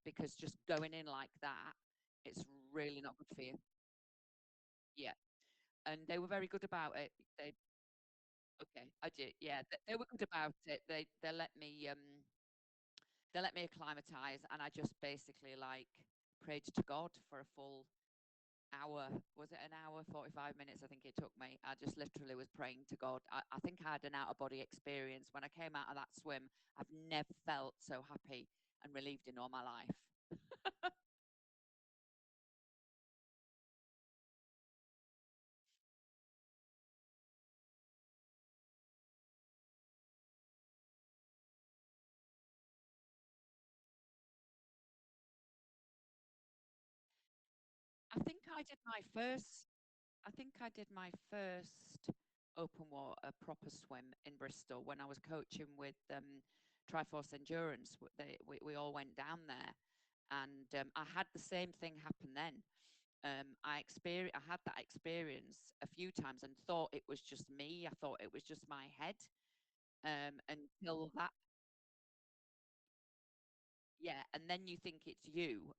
because just going in like that, it's really not good for you. Yeah. And they were very good about it. They Okay, I did. Yeah, they were good about it. They let me acclimatise, and I just basically like prayed to God for a full hour. Was it an hour, 45 minutes? I think it took me. I just literally was praying to God. I think I had an out of body experience when I came out of that swim. I've never felt so happy and relieved in all my life. I think I did my first. I think I did my first open water proper swim in Bristol when I was coaching with Triforce Endurance. We all went down there, and I had the same thing happen then. I had that experience a few times and thought it was just me. I thought it was just my head. Until that, yeah, and then you think it's you,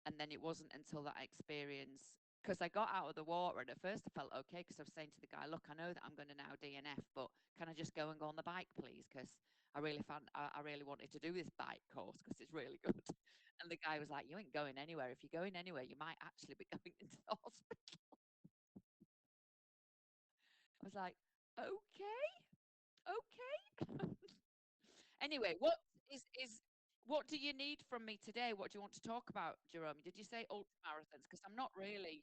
and then it wasn't until that experience, because I got out of the water and at first I felt okay because I was saying to the guy, look, I know that I'm going to now DNF, but can I just go and go on the bike, please? Because I really wanted to do this bike course because it's really good. And the guy was like, you ain't going anywhere. If you're going anywhere, you might actually be going into the hospital. I was like, okay, okay. Anyway, what do you need from me today? What do you want to talk about, Jerome? Did you say ultra marathons? Because I'm not really.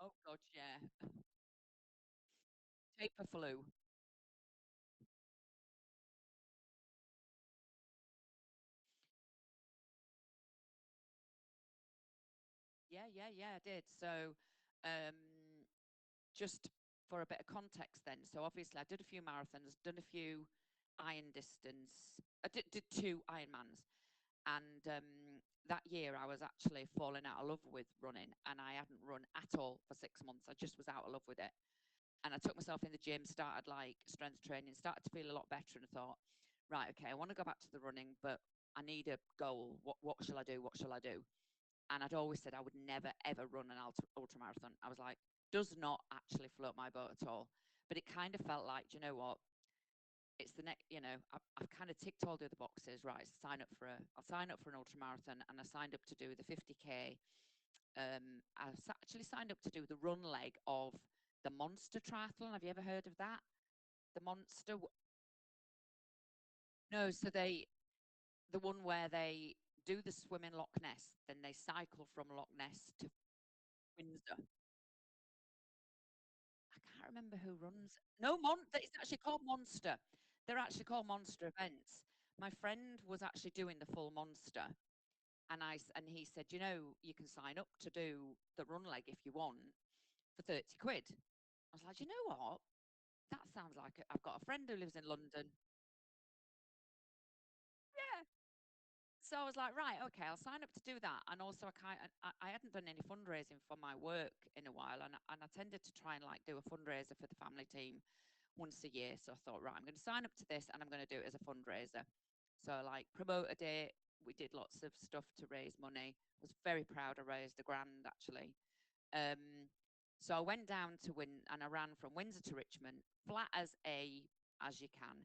Oh God, yeah. Paper flu. Yeah, yeah, yeah, I did. So, um, just for a bit of context, then. So obviously, I did a few marathons, done a few iron distance. I did two Ironmans, and that year I was actually falling out of love with running, and I hadn't run at all for 6 months. I just was out of love with it, and I took myself in the gym, started like strength training, started to feel a lot better, and I thought, right, okay, I want to go back to the running, but I need a goal. What shall I do? What shall I do? And I'd always said I would never ever run an ultra marathon. I was like, does not actually float my boat at all. But it kind of felt like, do you know what? It's the next, I've kind of ticked all the other boxes. Right, I'll sign up for an ultra marathon, and I signed up to do the 50K. I actually signed up to do the run leg of the Monster Triathlon. Have you ever heard of that? The Monster? No, so the one where they do the swim in Loch Ness, then they cycle from Loch Ness to Windsor. I can't remember who runs. No, it's actually called Monster. They're actually called Monster events. My friend was actually doing the full Monster, and and he said, you can sign up to do the run leg if you want for 30 quid. I was like, you know what? That sounds like it. I've got a friend who lives in London. Yeah. So I was like, right, okay, I'll sign up to do that. And also, I hadn't done any fundraising for my work in a while, and I tended to try and like do a fundraiser for the family team once a year. So I thought, right, I'm going to sign up to this, and I'm going to do it as a fundraiser. So I like promoted it. We did lots of stuff to raise money. I was very proud I raised a grand actually. So I went down to and I ran from Windsor to Richmond, flat as you can.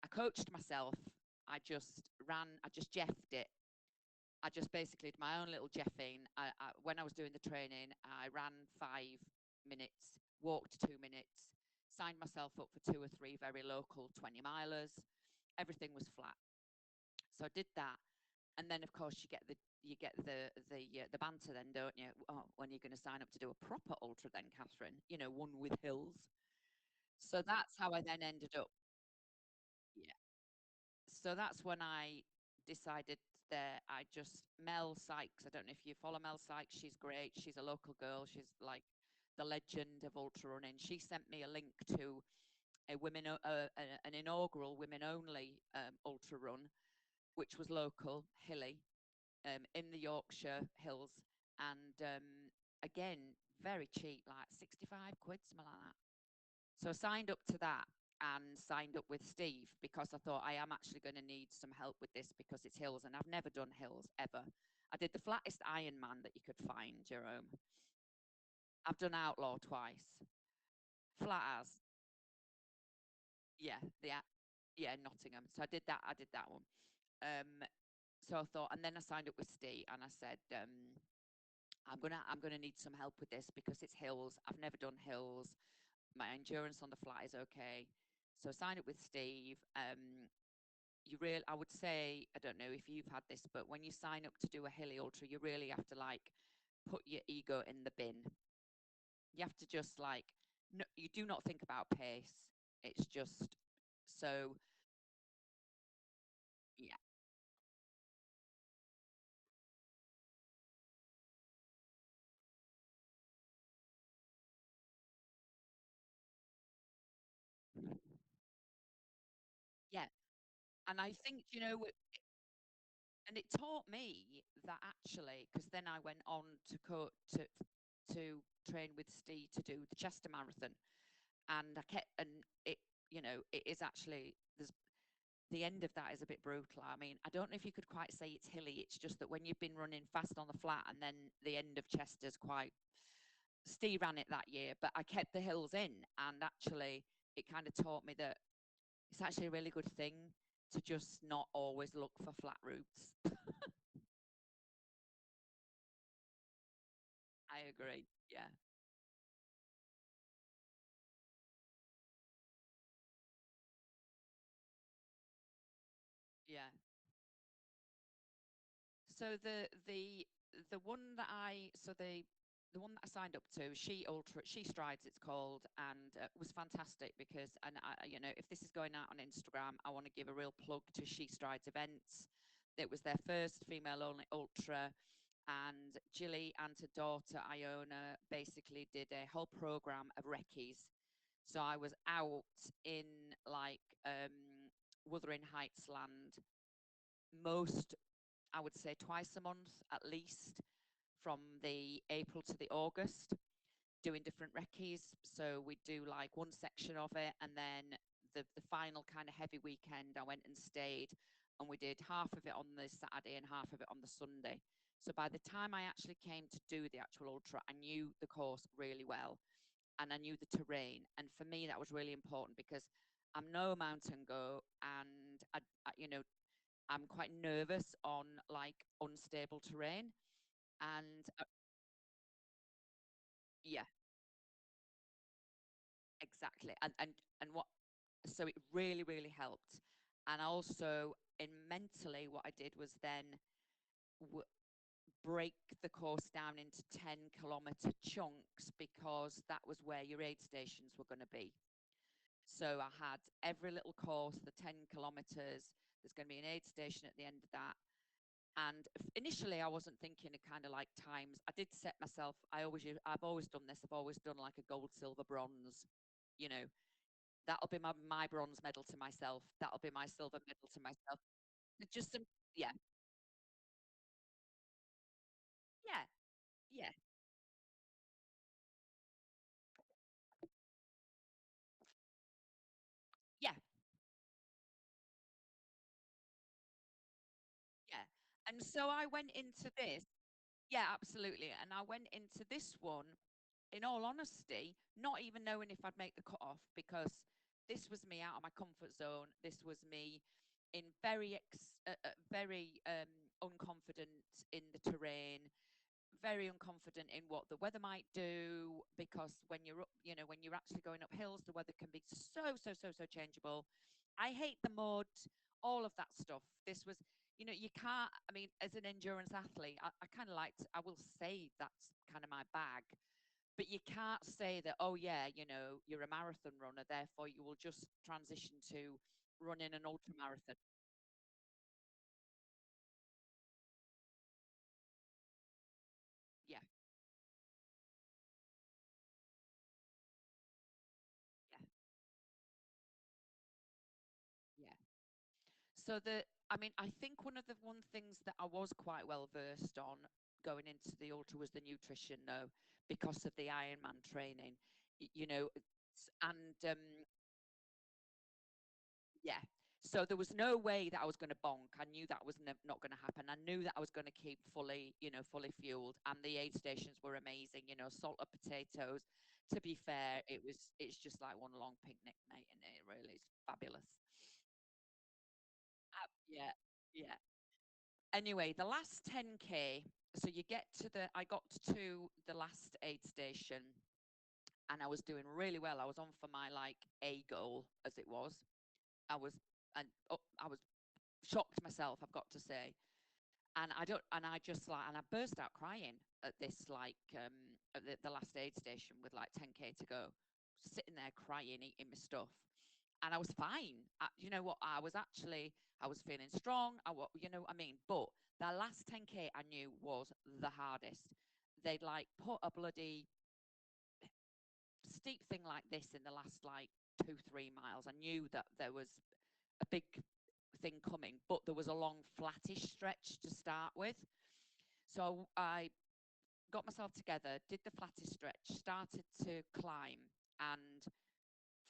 I coached myself. I just jeffed it. I just basically did my own little jeffing. When I was doing the training, I ran 5 minutes, walked 2 minutes, signed myself up for two or three very local 20 milers. Everything was flat. So I did that. And then, of course, you get the banter then, don't you? Oh, when you're going to sign up to do a proper ultra, then, Catherine, one with hills. So that's how I then ended up. Yeah. So that's when I decided that Mel Sykes. I don't know if you follow Mel Sykes. She's great. She's a local girl. She's like the legend of ultra running. She sent me a link to an inaugural women only ultra run, which was local, hilly, in the Yorkshire hills, and again, very cheap, like 65 quid, something like that. So I signed up to that and signed up with Steve because I thought I am actually going to need some help with this because it's hills and I've never done hills ever. I did the flattest Ironman that you could find, Jerome. I've done Outlaw twice. Flat as, yeah, yeah, Nottingham. So I did that. I did that one. Um, so I thought, and then I signed up with Steve, and I said, I'm gonna need some help with this because it's hills. I've never done hills. My endurance on the flat is okay. So I signed up with Steve. I would say, I don't know if you've had this, but when you sign up to do a hilly ultra, you really have to like put your ego in the bin. You have to just like, no, you do not think about pace. It's just so, yeah, yeah. And I think, and it taught me that actually, because then I went on to to train with Steve to do the Chester Marathon, and I kept and it it is actually there's the end of that is a bit brutal. I mean, I don't know if you could quite say it's hilly. It's just that when you've been running fast on the flat, and then the end of Chester's quite. Steve ran it that year, but I kept the hills in, and actually, it kind of taught me that it's actually a really good thing to just not always look for flat routes. I agree. Yeah, yeah. So the one that I so the one that I signed up to, She Strides, it's called, and was fantastic because, and if this is going out on Instagram, I want to give a real plug to She Strides events. It was their first female only ultra, and Jilly and her daughter Iona basically did a whole program of recce's. So I was out in like Wuthering Heights land most, I would say twice a month at least, from the April to the August, doing different recce's. So we do like one section of it, and then the final kind of heavy weekend, I went and stayed, and we did half of it on the Saturday and half of it on the Sunday. So by the time I actually came to do the actual ultra, I knew the course really well, and I knew the terrain. And for me, that was really important because I'm no mountain go, and I'm quite nervous on like unstable terrain. And yeah, exactly. And what so it really, really helped. And also in mentally, what I did was then w- break the course down into 10-kilometer chunks because that was where your aid stations were going to be. So I had every little course, the 10 kilometers, there's going to be an aid station at the end of that. And initially, I wasn't thinking of kind of like times. I did set myself. I've always done this. I've always done like a gold, silver, bronze. You know, that'll be my bronze medal to myself. That'll be my silver medal to myself. Just some, yeah, yeah, yeah, yeah, yeah. And so I went into this. Yeah, absolutely. And I went into this one, in all honesty, not even knowing if I'd make the cut off because this was me out of my comfort zone. This was me in very unconfident in the terrain, very unconfident in what the weather might do because when you're up, when you're actually going up hills, the weather can be so changeable. I hate the mud, all of that stuff. This was, you can't. I mean, as an endurance athlete, I kind of like I will say that's kind of my bag, but you can't say that. Oh yeah, you're a marathon runner, therefore you will just transition to running an ultra marathon. Yeah, yeah, yeah. So I mean, I think one of the one things that I was quite well versed on going into the ultra was the nutrition, though, because of the Ironman training, you know, and yeah. So there was no way that I was going to bonk. I knew that was not going to happen. I knew that I was going to keep fully fueled. And the aid stations were amazing. Salt and potatoes. To be fair, it's just like one long picnic, mate, and it really is fabulous. Yeah, yeah. Anyway, the last 10K. So I got to the last aid station, and I was doing really well. I was on for my like A goal, as it was. I was, and I was shocked myself, I've got to say. And I just like, and I burst out crying at this, like, at the last aid station with like 10K to go, sitting there crying, eating my stuff. And I was fine. You know what? I was feeling strong. You know what I mean? But the last 10K I knew was the hardest. They'd like put a bloody steep thing like this in the last like 2, 3 miles. I knew that there was a big thing coming, but there was a long flattish stretch to start with. So I got myself together, did the flattish stretch, started to climb, and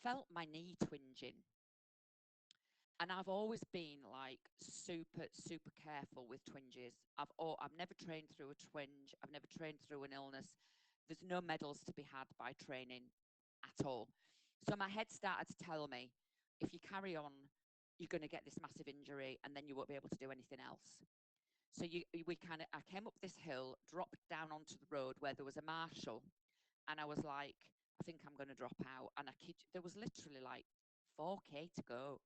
felt my knee twinging. And I've always been like super, super careful with twinges. I've never trained through a twinge. I've never trained through an illness. There's no medals to be had by training at all. So my head started to tell me, if you carry on, you're going to get this massive injury, and then you won't be able to do anything else. So I came up this hill, dropped down onto the road where there was a marshal, and I was like, I think I'm going to drop out. And there was literally like 4K to go.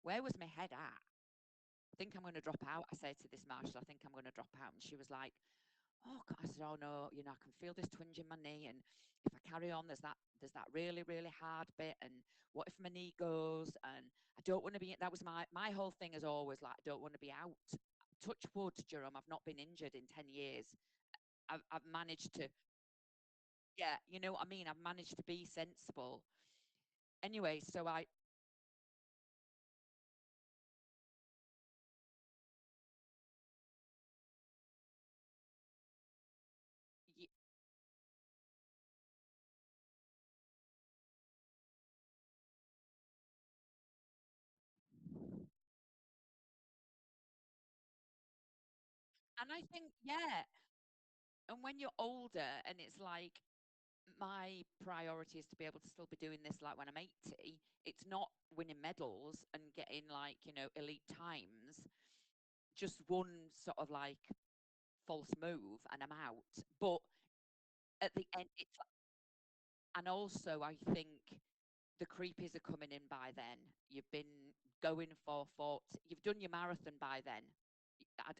Where was my head at? I think I'm going to drop out. I said to this marshal, I think I'm going to drop out. And she was like, oh God. I said, oh no, I can feel this twinge in my knee. And if I carry on, there's that really, really hard bit. And what if my knee goes? And I don't want to be, that was my whole thing is always like, I don't want to be out. Touch wood, Jerome, I've not been injured in 10 years. I've managed to, yeah, you know what I mean? I've managed to be sensible. Anyway, so y- and I think, yeah. And when you're older and it's like, my priority is to be able to still be doing this like when I'm 80. It's not winning medals and getting like, elite times. Just one sort of like false move and I'm out. But at the end, and also I think the creepies are coming in by then. You've been going for 40, you've done your marathon by then.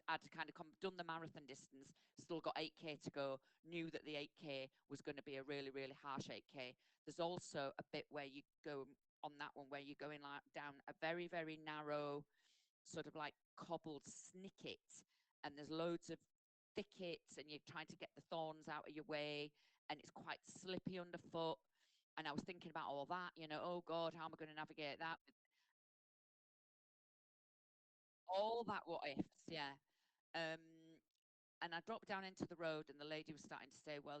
I'd kind of done the marathon distance, still got 8K to go, knew that the 8K was going to be a really, really harsh 8K. There's also a bit where you go on that one where you're going like down a very, very narrow, sort of like cobbled snicket, and there's loads of thickets, and you're trying to get the thorns out of your way, and it's quite slippy underfoot. And I was thinking about all that, oh God, how am I going to navigate that? All that what ifs, yeah. Um, and I dropped down into the road, and the lady was starting to say, well,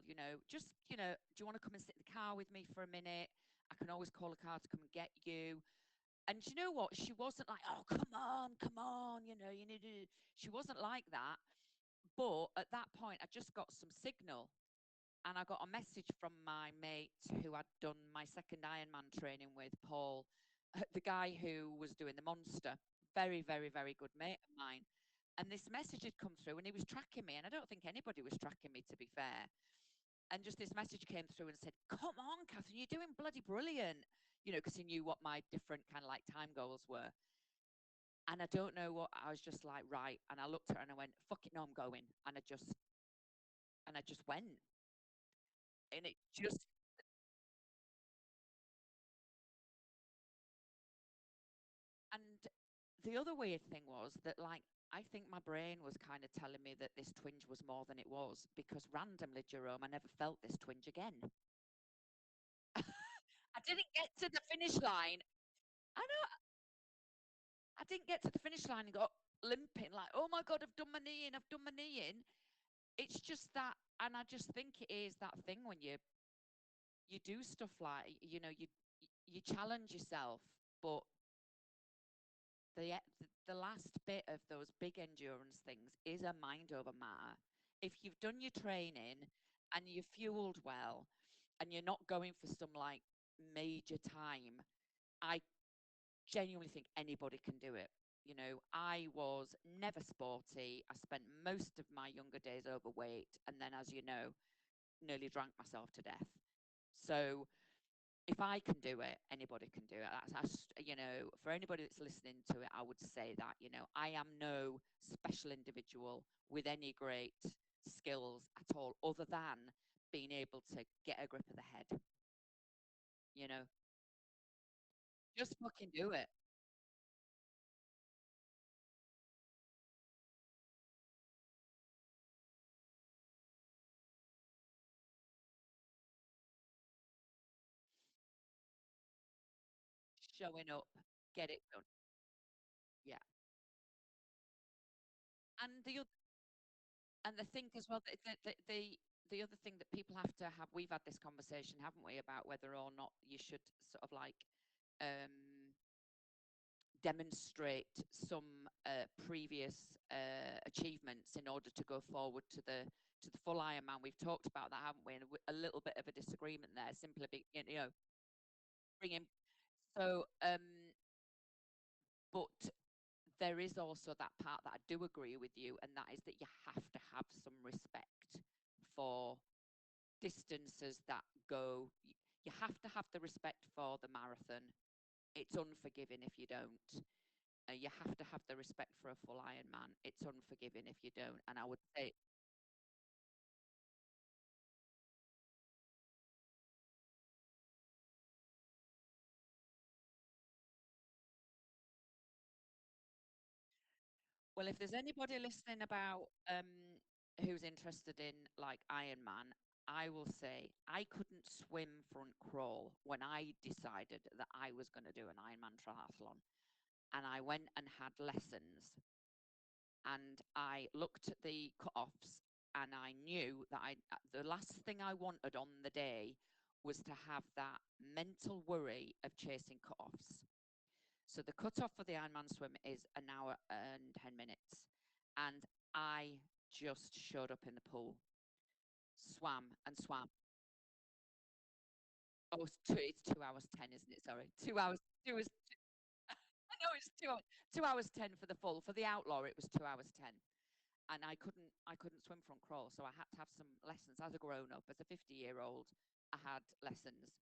just, do you want to come and sit in the car with me for a minute? I can always call a car to come and get you. And you know what? She wasn't like, oh, come on, you need to. She wasn't like that. But at that point, I just got some signal, and I got a message from my mate who I'd done my second Ironman training with, Paul, the guy who was doing the monster. Very, very, very good mate of mine. And this message had come through, and he was tracking me. And I don't think anybody was tracking me, to be fair. And just this message came through and said, come on, Catherine, you're doing bloody brilliant. Because he knew what my different kind of like time goals were. And I don't know what, I was just like, right. And I looked at her and I went, fuck it, no, I'm going. And I just went. And it just, and the other weird thing was that, like, I think my brain was kind of telling me that this twinge was more than it was, because randomly, Jerome, I never felt this twinge again. I didn't get to the finish line. I know I didn't get to the finish line and got limping, like, oh my God, I've done my knee in, I've done my knee in. it's just that, and I just think it is that thing when you do stuff like, you challenge yourself, but the last bit of those big endurance things is a mind over matter. If you've done your training and you're fueled well and you're not going for some like major time, I genuinely think anybody can do it. I was never sporty. I spent most of my younger days overweight, and then, as you know, nearly drank myself to death. So if I can do it, anybody can do it. For anybody that's listening to it, I would say that, I am no special individual with any great skills at all, other than being able to get a grip of the head, you know, just fucking do it. Showing up, get it done. Yeah. And the thing as well, the other thing that people have to have, we've had this conversation, haven't we, about whether or not you should sort of like um, demonstrate some previous achievements in order to go forward to the full Ironman. We've talked about that, haven't we? And a little bit of a disagreement there, simply bringing. So, but there is also that part that I do agree with you, and that is that you have to have some respect for distances that go. You have to have the respect for the marathon. It's unforgiving if you don't. You have to have the respect for a full Ironman. It's unforgiving if you don't. And I would say, well, if there's anybody listening about who's interested in like Ironman, I will say I couldn't swim front crawl when I decided that I was going to do an Ironman triathlon. And I went and had lessons, and I looked at the cut-offs, and I knew that the last thing I wanted on the day was to have that mental worry of chasing cut-offs. So the cut-off for the Ironman swim is an hour and 10 minutes. And I just showed up in the pool, swam and swam. Oh, it's 2 hours 10, isn't it? Sorry. 2 hours, 2 hours. I know it's 2 hours 10 for the full. For the outlaw, it was 2 hours 10. And I couldn't swim front crawl, so I had to have some lessons as a grown up. As a 50-year-old, I had lessons.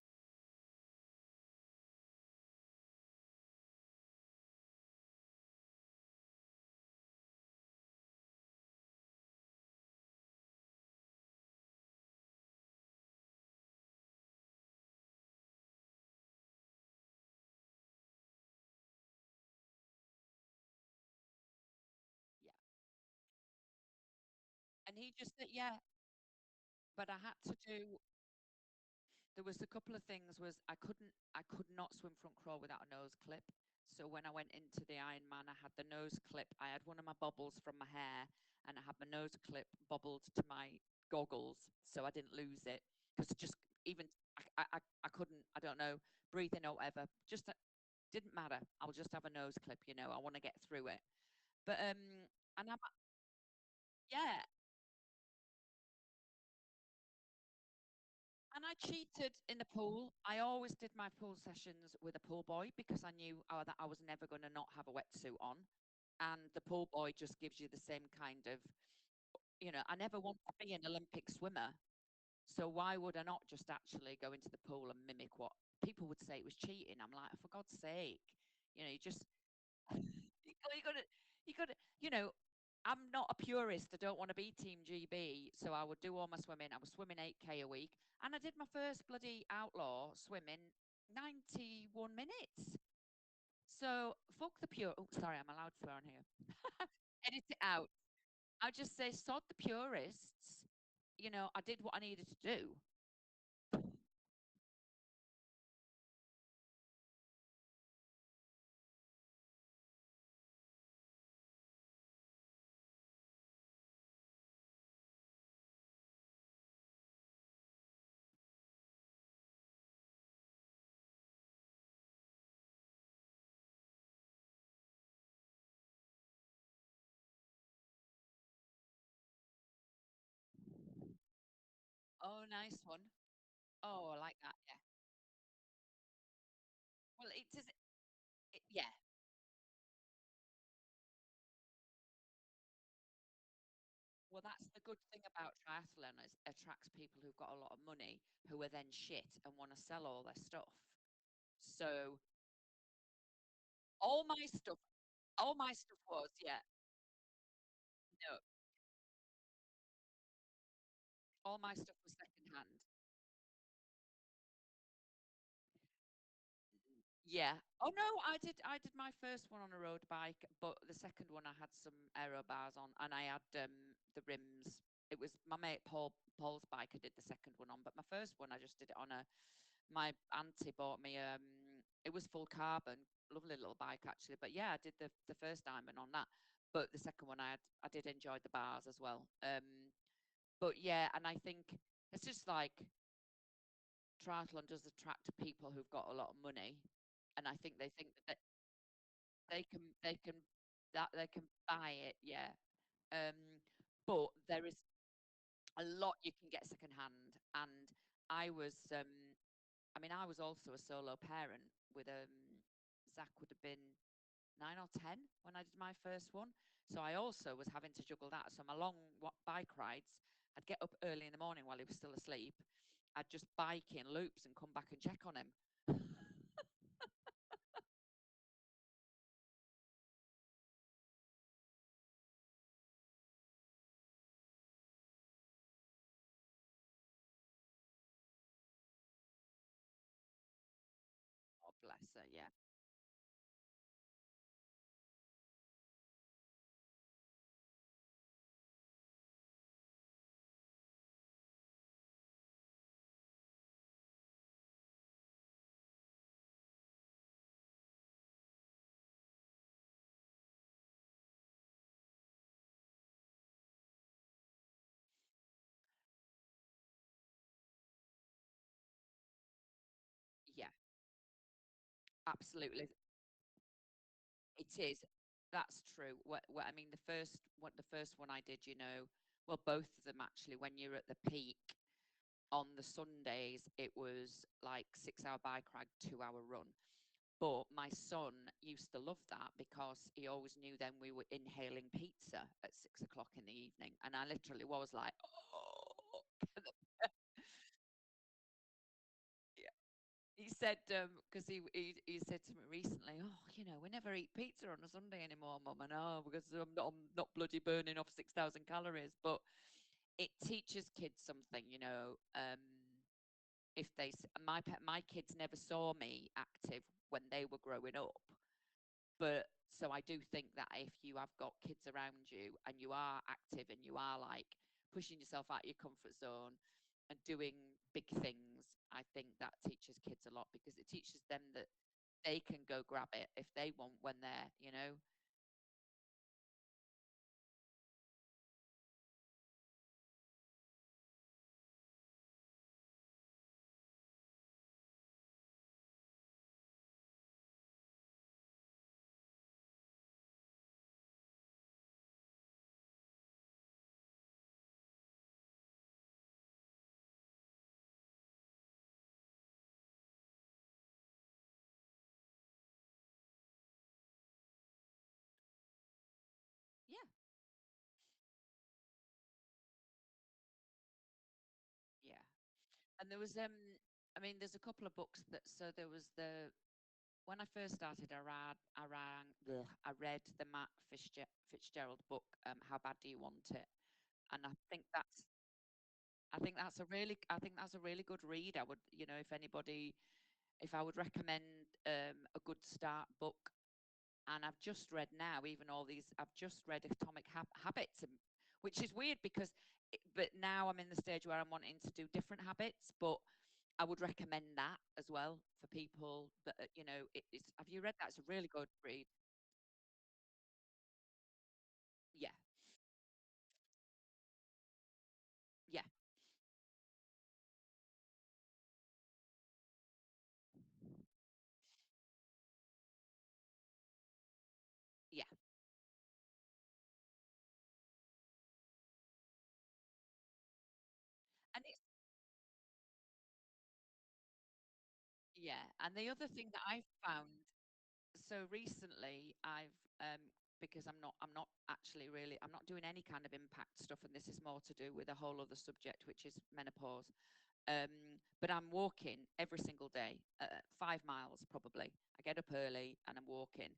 Yeah. And he just said, yeah, but I had to do. There was a couple of things. Was I could not swim front crawl without a nose clip. So when I went into the Ironman, I had the nose clip. I had one of my bobbles from my hair, and I had my nose clip bobbled to my goggles, so I didn't lose it. Because just even I couldn't. I don't know, breathing or whatever. Just didn't matter. I'll just have a nose clip. I want to get through it. But and I'm yeah, and I cheated in the pool. I always did my pool sessions with a pool boy because I knew that I was never going to not have a wetsuit on. And the pool boy just gives you the same kind of, I never want to be an Olympic swimmer. So why would I not just actually go into the pool and mimic what people would say it was cheating? I'm like, for God's sake, you just you got to, you got to, I'm not a purist. I don't want to be Team GB, so I would do all my swimming. I was swimming 8K a week, and I did my first bloody outlaw swimming 91 minutes. So fuck the pure. Oh, sorry, I'm allowed to swear on here. Edit it out. I'll just say sod the purists. I did what I needed to do. Oh, nice one. Oh, I like that. Yeah. Well, it does. Yeah. Well, that's the good thing about triathlon is it attracts people who've got a lot of money who are then shit and want to sell all their stuff. So all my stuff, all my stuff was, yeah, no, all my stuff was secondhand. Yeah. Oh no, I did my first one on a road bike, but the second one I had some aero bars on and I had the rims. It was my mate Paul's bike I did the second one on, but my first one I just did it on a my auntie bought me it was full carbon, lovely little bike actually. But yeah, I did the first diamond on that. But the second one I did enjoy the bars as well. But yeah, and I think it's just like triathlon does attract people who've got a lot of money, and I think that they can that they can buy it, yeah. But there is a lot you can get secondhand, and I was I mean I was also a solo parent with Zach would have been 9 or 10 when I did my first one. So I also was having to juggle that. So my long bike rides, I'd get up early in the morning while he was still asleep. I'd just bike in loops and come back and check on him. Oh, bless her. Yeah. Yeah, absolutely. It is. That's true. I mean, the first one I did, well, both of them actually, when you're at the peak on the Sundays, it was like 6 hour bike ride, 2 hour run. But my son used to love that because he always knew then we were inhaling pizza at 6 o'clock in the evening. And I literally was like, oh, yeah. He said, because he said to me recently, oh, we never eat pizza on a Sunday anymore, Mum. And oh, because I'm not bloody burning off 6,000 calories. But it teaches kids something, if my kids never saw me active when they were growing up. But so I do think that if you have got kids around you and you are active and you are like pushing yourself out of your comfort zone and doing big things, I think that teaches kids a lot because it teaches them that they can go grab it if they want when they're. Yeah, yeah. And there was I mean, there's a couple of books that so there was the when I first started, I read the Matt Fitzgerald book, How Bad Do You Want It? And I think that's a really good read. I would, if I would recommend a good start book, and I've just read now, even all these, I've just read Atomic Habits, which is weird because, but now I'm in the stage where I'm wanting to do different habits, but I would recommend that as well for people that, have you read that? It's a really good read. Yeah, yeah, yeah. And Yeah. And the other thing that I've found, so recently because I'm not actually really I'm not doing any kind of impact stuff, and this is more to do with a whole other subject, which is menopause. But I'm walking every single day, 5 miles probably. I get up early and I'm walking.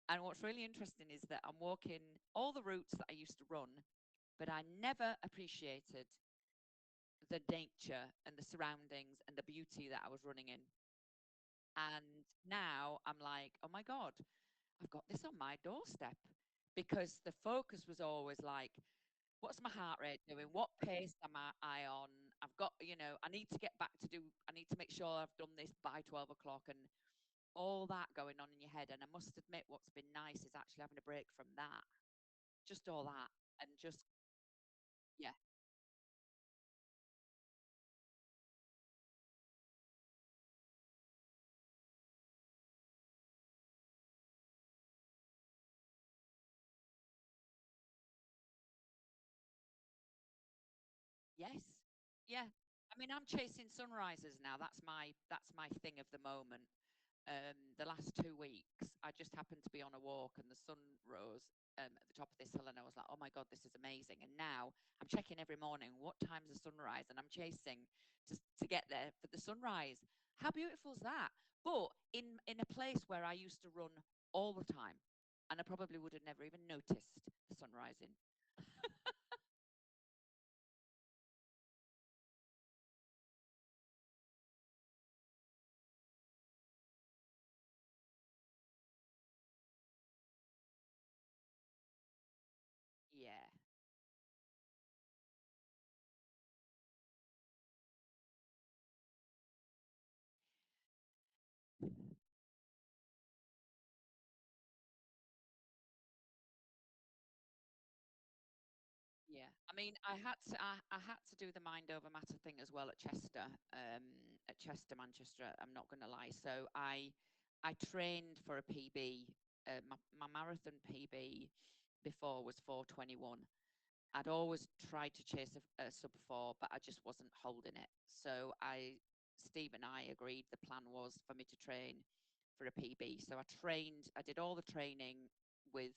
And what's really interesting is that I'm walking all the routes that I used to run, but I never appreciated the nature and the surroundings and the beauty that I was running in. And now I'm like, oh my God, I've got this on my doorstep, because the focus was always like, what's my heart rate doing? What pace am I on? I've got, I need to get back to do, I need to make sure I've done this by 12 o'clock, and all that going on in your head. And I must admit, what's been nice is actually having a break from that, just all that. And just, yeah, yes, yeah. I mean, I'm chasing sunrises now. That's my thing of the moment. The last 2 weeks, I just happened to be on a walk and the sun rose at the top of this hill, and I was like, oh my God, this is amazing. And now I'm checking every morning what time's the sunrise, and I'm chasing to get there for the sunrise. How beautiful is that? But in a place where I used to run all the time, and I probably would have never even noticed the sun rising. Yeah. Yeah, I mean, I had to do the mind over matter thing as well at Chester, Manchester. I'm not going to lie. So I trained for a PB. My marathon PB before was 4:21. I'd always tried to chase a sub four, but I just wasn't holding it. So Steve and I agreed the plan was for me to train for a PB. So I trained. I did all the training with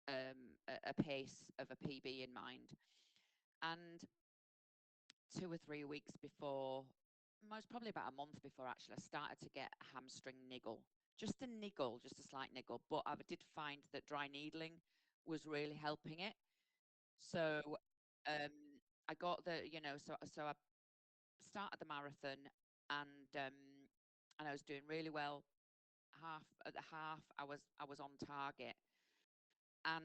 a pace of a PB in mind. And 2 or 3 weeks before, most probably about a month before, actually, I started to get a hamstring niggle. Just a niggle, just a slight niggle. But I did find that dry needling was really helping it. So um, I got so I started the marathon, and I was doing really well. Half at the half, I was on target, and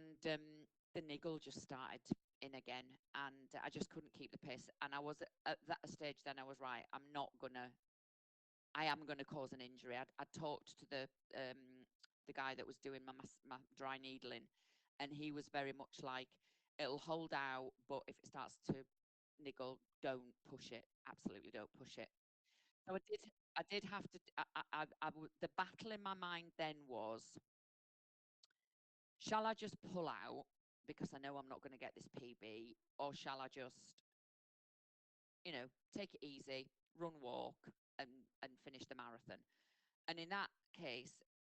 the niggle just started in again, and I just couldn't keep the pace. And I was at that stage. Then I was right. I am gonna cause an injury. I'd talked to the guy that was doing my dry needling, and he was very much like, it'll hold out, but if it starts to niggle, don't push it. Absolutely, don't push it. So I did have to. The battle in my mind then was, shall I just pull out because I know I'm not going to get this PB, or shall I just, take it easy, run, walk, and finish the marathon? And in that case,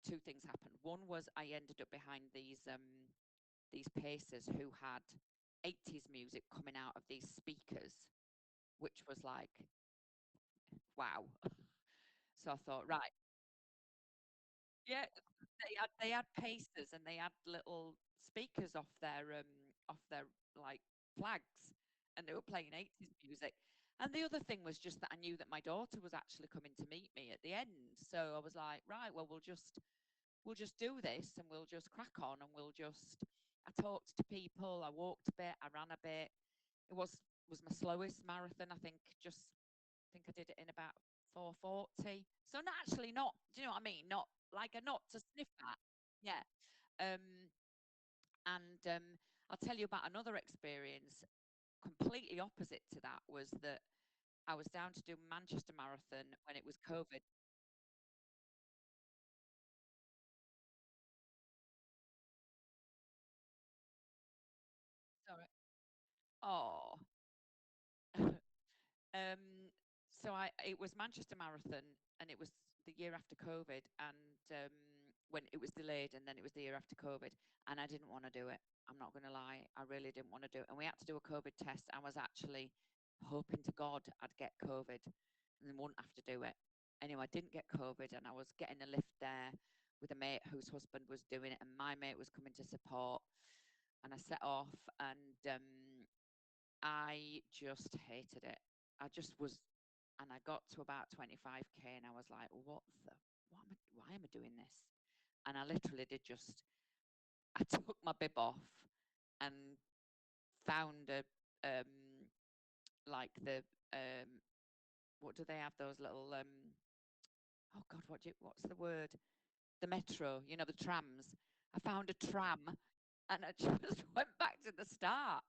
two things happened. One was I ended up behind these pacers who had 80s music coming out of these speakers, which was like, wow. So I thought, right, yeah, they had pacers, and they had little speakers off their like flags, and they were playing 80s music. And the other thing was just that I knew that my daughter was actually coming to meet me at the end. So I was like, right, well, we'll just do this, and we'll just crack on, and I talked to people, I walked a bit, I ran a bit. It was my slowest marathon, I think. I think I did it in about 4:40. So not actually, not, do you know what I mean? Not like a not to sniff at. Yeah. Um, and I'll tell you about another experience completely opposite to that, was that I was down to do Manchester Marathon when it was COVID. Sorry. Oh. um, so it was Manchester Marathon. and it was the year after COVID, and when it was delayed, and then it was the year after COVID, and I didn't want to do it. I'm not going to lie, I really didn't want to do it. And we had to do a COVID test. I was actually hoping to God I'd get COVID and then wouldn't have to do it. Anyway, I didn't get COVID, and I was getting a lift there with a mate whose husband was doing it, and my mate was coming to support. And I set off, and I just hated it. I just was, and I got to about 25K, and I was like, why am I doing this? And I literally did just, I took my bib off and found a, like the, what do they have? Those little, oh God, what's the word? The metro, the trams. I found a tram, and I just went back to the start.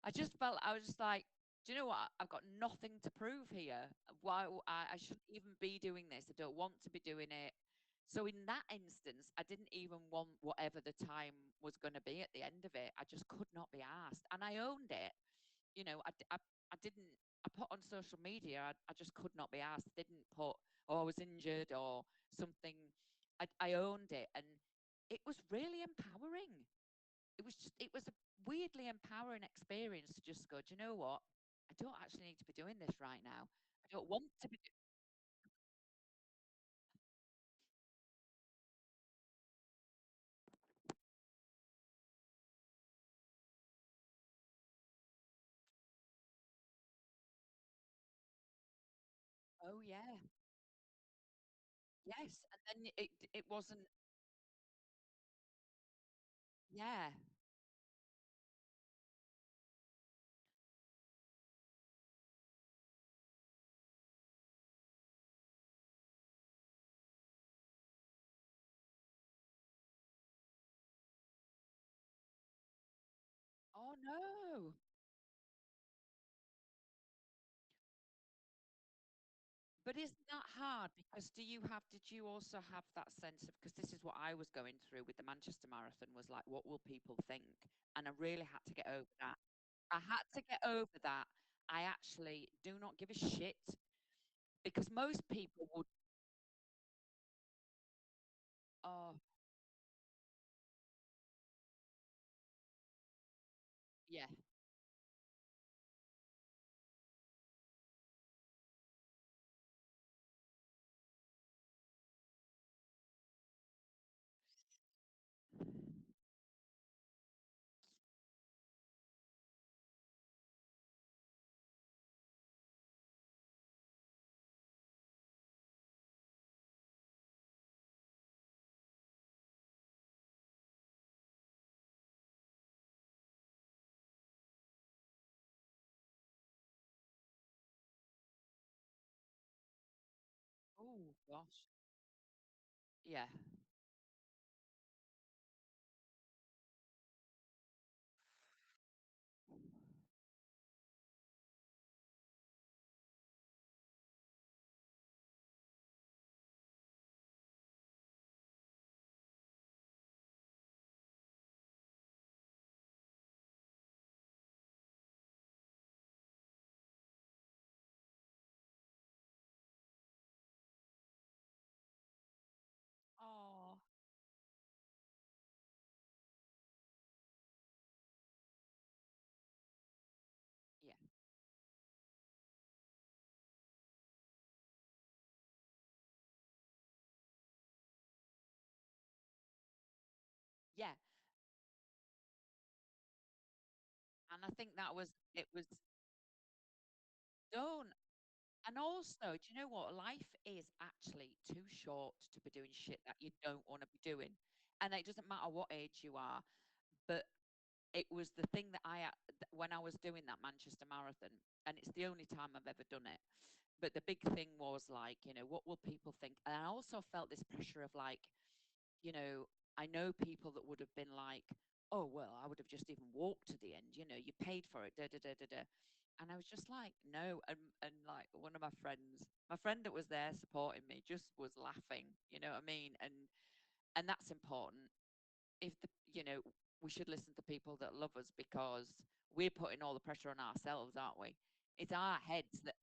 I just felt, I was just like, do you know what? I've got nothing to prove here. Why I shouldn't even be doing this. I don't want to be doing it. So in that instance, I didn't even want whatever the time was going to be at the end of it. I just could not be asked, and I owned it. I didn't. I put on social media. I just could not be asked. I didn't put, oh, I was injured or something. I owned it, and it was really empowering. It was a weirdly empowering experience to just go, do you know what? I don't actually need to be doing this right now. I don't want to be. Oh yeah, yes. And then it wasn't. Yeah. Oh no. But isn't that hard? Because did you also have that sense of, because this is what I was going through with the Manchester Marathon, was like, what will people think? And I really had to get over that. I had to get over that. I actually do not give a shit, because most people would, oh, yeah. Oh, gosh. Yeah. Oh, yeah. Yeah. And I think it was done. And also, do you know what? Life is actually too short to be doing shit that you don't want to be doing. And it doesn't matter what age you are, but it was the thing that when I was doing that Manchester Marathon, and it's the only time I've ever done it. But the big thing was like, what will people think? And I also felt this pressure of like, I know people that would have been like, oh, well, I would have just even walked to the end, you paid for it, da da da da da. And I was just like, no. And like one of my friend that was there supporting me just was laughing, you know what I mean? And that's important. If we should listen to people that love us, because we're putting all the pressure on ourselves, aren't we? It's our heads that,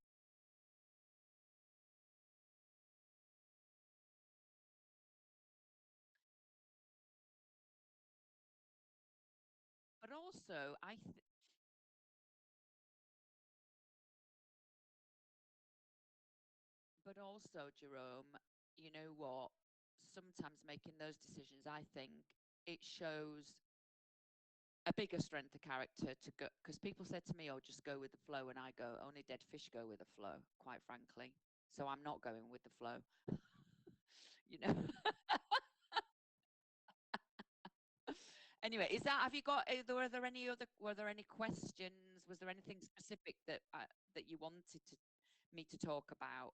also, Jerome, you know what? Sometimes making those decisions, I think it shows a bigger strength of character to go. Because people said to me, "Oh, just go with the flow," and I go, "Only dead fish go with the flow," quite frankly. So I'm not going with the flow. You know. Anyway, is that? Have you got? Were there any questions? Was there anything specific that you wanted me to talk about?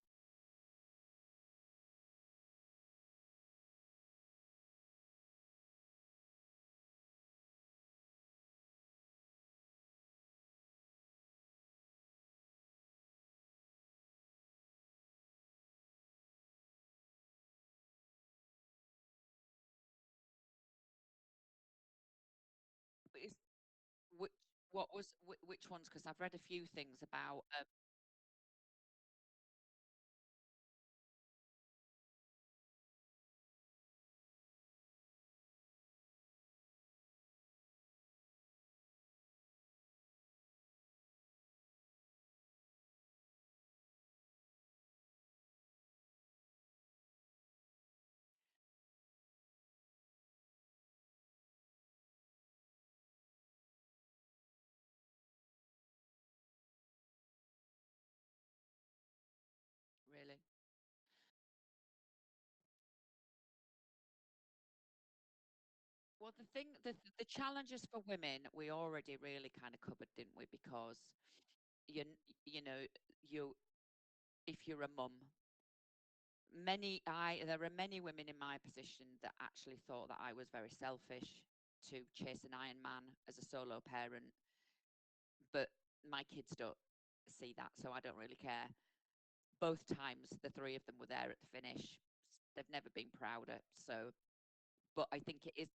Is which which ones? Because I've read a few things about. Really. Well, the challenges for women, we already really kind of covered, didn't we? Because you you know you if you're a mum, there are many women in my position that actually thought that I was very selfish to chase an Ironman as a solo parent, but my kids don't see that, so I don't really care. Both times, the three of them were there at the finish. They've never been prouder. So, but I think it is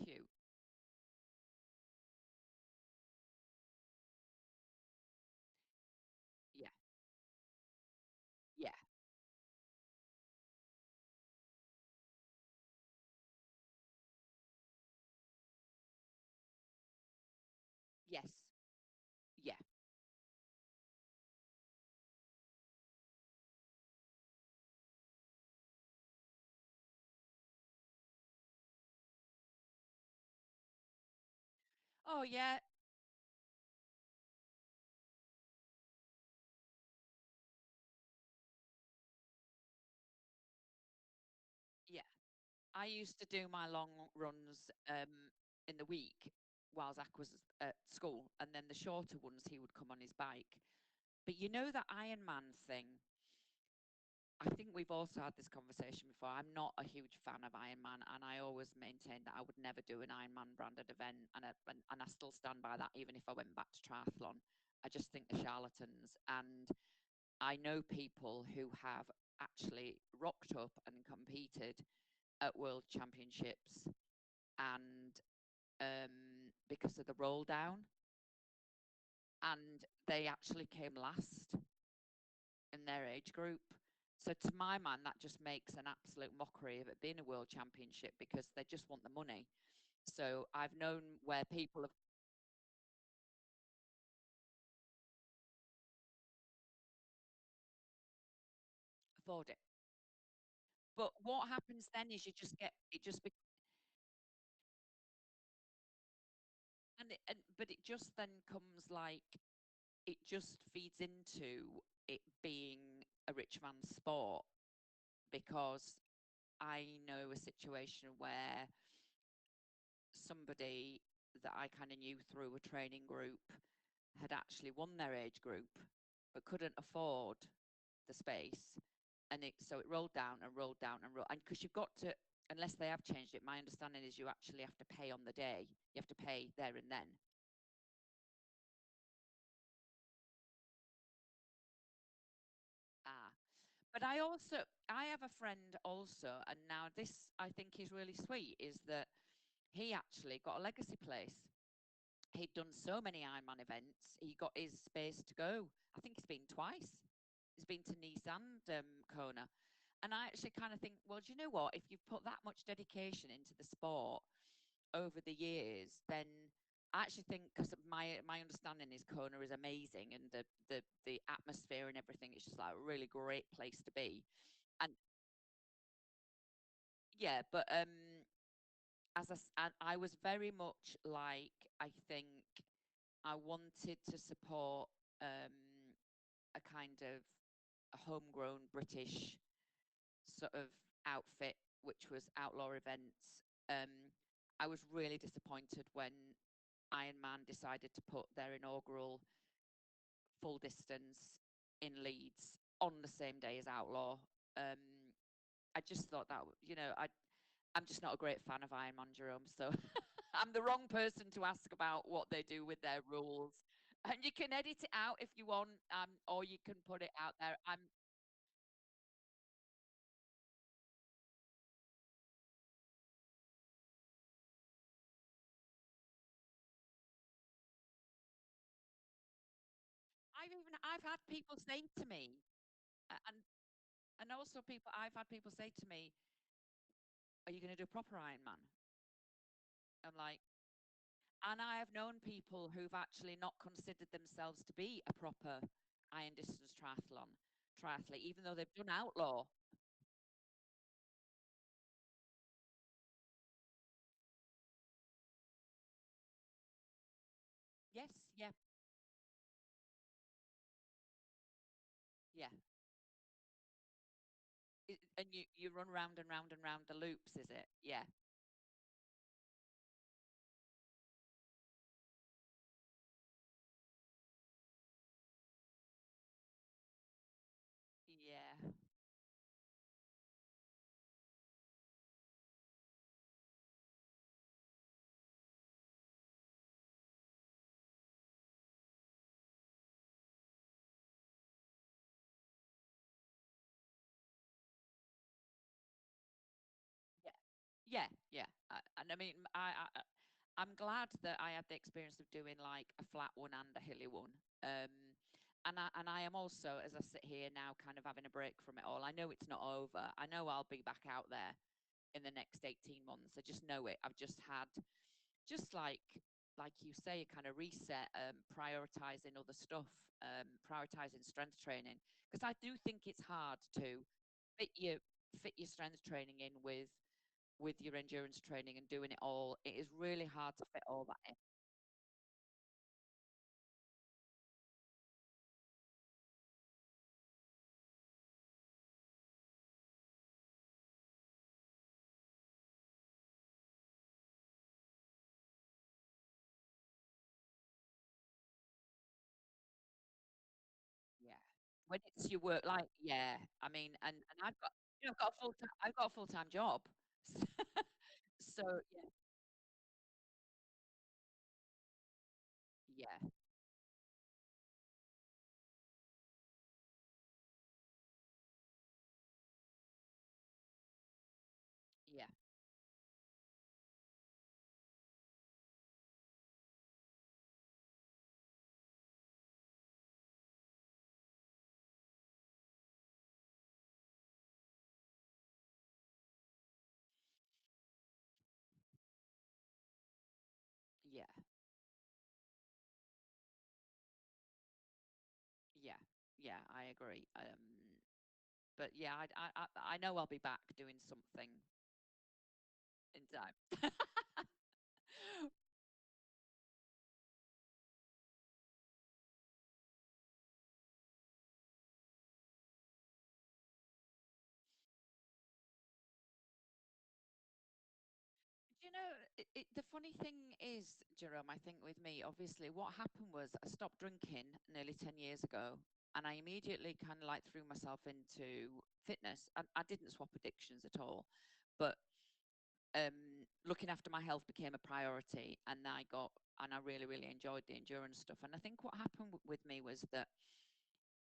cute. Yeah, yeah, yes, yeah. Oh, yeah, yeah. I used to do my long runs in the week while Zach was at school, and then the shorter ones he would come on his bike. But you know that Ironman thing. I think we've also had this conversation before. I'm not a huge fan of Ironman, and I always maintained that I would never do an Ironman branded event, and I still stand by that, even if I went back to triathlon. I just think they're charlatans, and I know people who have actually rocked up and competed at World Championships, and because of the roll down, and they actually came last in their age group. So to my mind, that just makes an absolute mockery of it being a world championship because they just want the money. So I've known where people have afforded it. But what happens then is you just get it just be, but it just then comes like it just feeds into it being a rich man's sport because I know a situation where somebody that I kind of knew through a training group had actually won their age group but couldn't afford the space, and it rolled down and rolled down and rolled, and because you've got to, unless they have changed it, my understanding is you actually have to pay on the day, you have to pay there and then. Ah, but I have a friend also, and now this I think is really sweet, is that he actually got a legacy place he'd done so many Ironman events, he got his space to go. I think he's been twice. He's been to Nice and Kona. And I actually kind of think, well, do you know what? If you've put that much dedication into the sport over the years, then I actually think, because my understanding is Kona is amazing, and the atmosphere and everything is just like a really great place to be. And yeah, but I was very much like, I think I wanted to support a kind of a homegrown British sort of outfit, which was outlaw events. Um, I was really disappointed when Ironman decided to put their inaugural full distance in Leeds on the same day as Outlaw. I just thought that, I'm just not a great fan of Ironman, Jerome. So I'm the wrong person to ask about what they do with their rules. And you can edit it out if you want, or you can put it out there. I've had people say to me, and also I've had people say to me, "Are you going to do a proper Ironman?" I'm like, and I have known people who've actually not considered themselves to be a proper iron distance triathlete, even though they've done outlaw. Yes, yeah, yeah. And you run round and round and round the loops, is it? Yeah, yeah, yeah, yeah, yeah. And I mean, I'm glad that I had the experience of doing like a flat one and a hilly one. And I am also, as I sit here now, kind of having a break from it all. I know it's not over. I know I'll be back out there in the next 18 months. I just know it. I've just had, just like you say, kind of reset, prioritizing other stuff, prioritizing strength training, because I do think it's hard to fit your fit your strength training in with your endurance training and doing it all. It is really hard to fit all that in. Yeah. When it's your work, like, yeah, I mean, and I've got a full-time job. So yeah, yeah, yeah, yeah, yeah, yeah, I agree. But yeah, I know I'll be back doing something in time. You know, the funny thing is, Jerome, I think with me, obviously, what happened was I stopped drinking nearly 10 years ago, and I immediately kind of like threw myself into fitness. I didn't swap addictions at all, but looking after my health became a priority, and I really, really enjoyed the endurance stuff. And I think what happened with me was that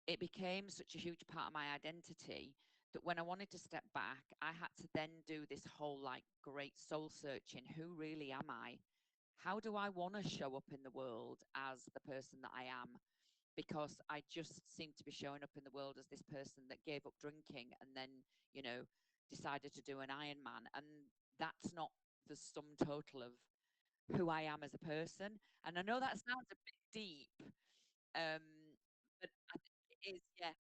it became such a huge part of my identity that when I wanted to step back, I had to then do this whole like great soul searching. Who really am I? how do I want to show up in the world as the person that I am? Because I just seem to be showing up in the world as this person that gave up drinking and then, you know, decided to do an Ironman. And that's not the sum total of who I am as a person. And I know that sounds a bit deep, um, but I think it is, yeah.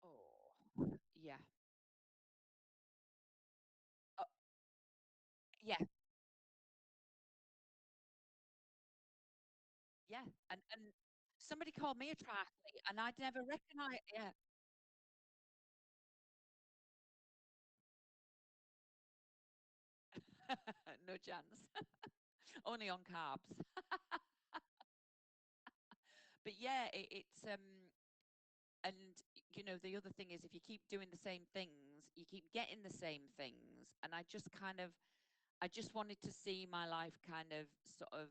Oh, yeah. Oh, yeah, yeah. And somebody called me a triathlete, and I'd never recognized. Yeah, no chance. Only on carbs. But yeah, and you know, the other thing is if you keep doing the same things, you keep getting the same things. And I just wanted to see my life kind of sort of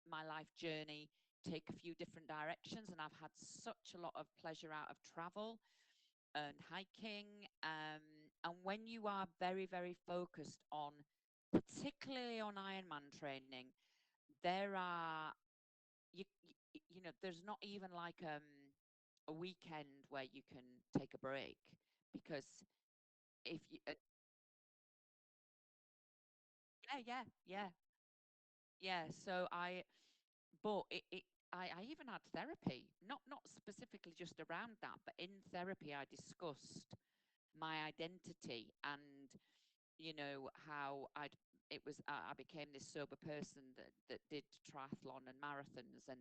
my life journey take a few different directions. And I've had such a lot of pleasure out of travel and hiking. And when you are very, very focused on, particularly on Ironman training, there are you know, there's not even like a weekend where you can take a break because if you yeah, yeah, yeah, yeah. So but I even had therapy, not specifically just around that, but in therapy I discussed my identity and, you know, how I became this sober person that did triathlon and marathons, and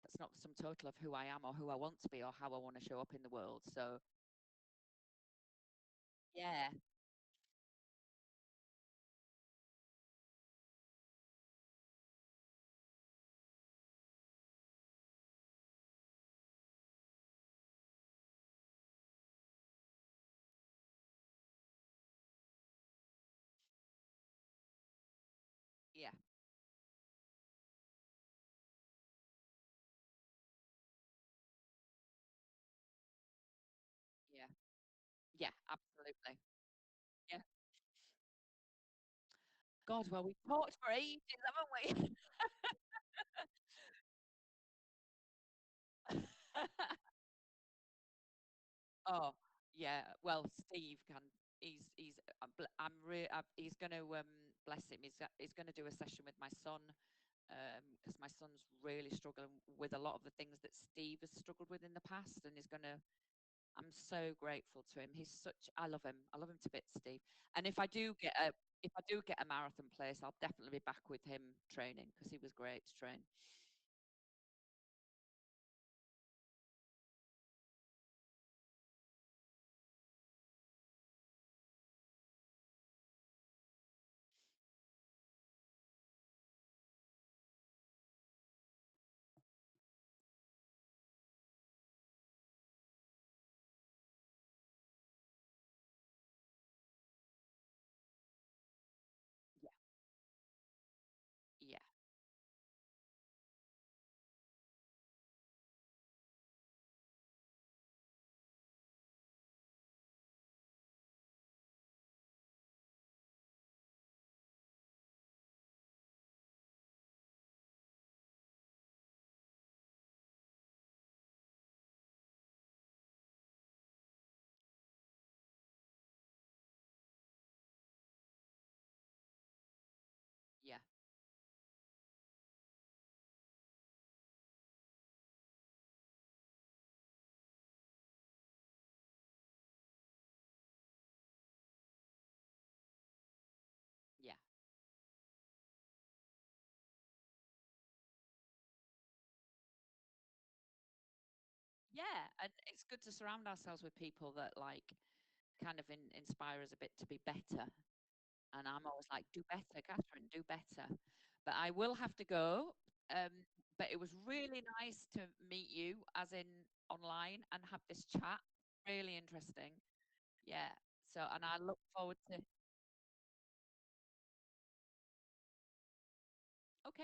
that's not the sum total of who I am or who I want to be or how I want to show up in the world. So yeah, yeah, yeah, yeah, absolutely. Yeah. God, well, we've talked for ages, haven't we? Oh, yeah. Well, Steve can. He's. I'm re He's going to bless him. He's going to do a session with my son because my son's really struggling with a lot of the things that Steve has struggled with in the past, and he's going to. I'm so grateful to him. He's such. I love him. I love him to bits, Steve. And if I do get a marathon place, I'll definitely be back with him training because he was great to train. Yeah, yeah, yeah. Yeah. Yeah, and it's good to surround ourselves with people that like kind of inspire us a bit to be better. And I'm always like, do better, Catherine, do better. But I will have to go. But it was really nice to meet you, as in online, and have this chat. Really interesting. Yeah. So, and I look forward to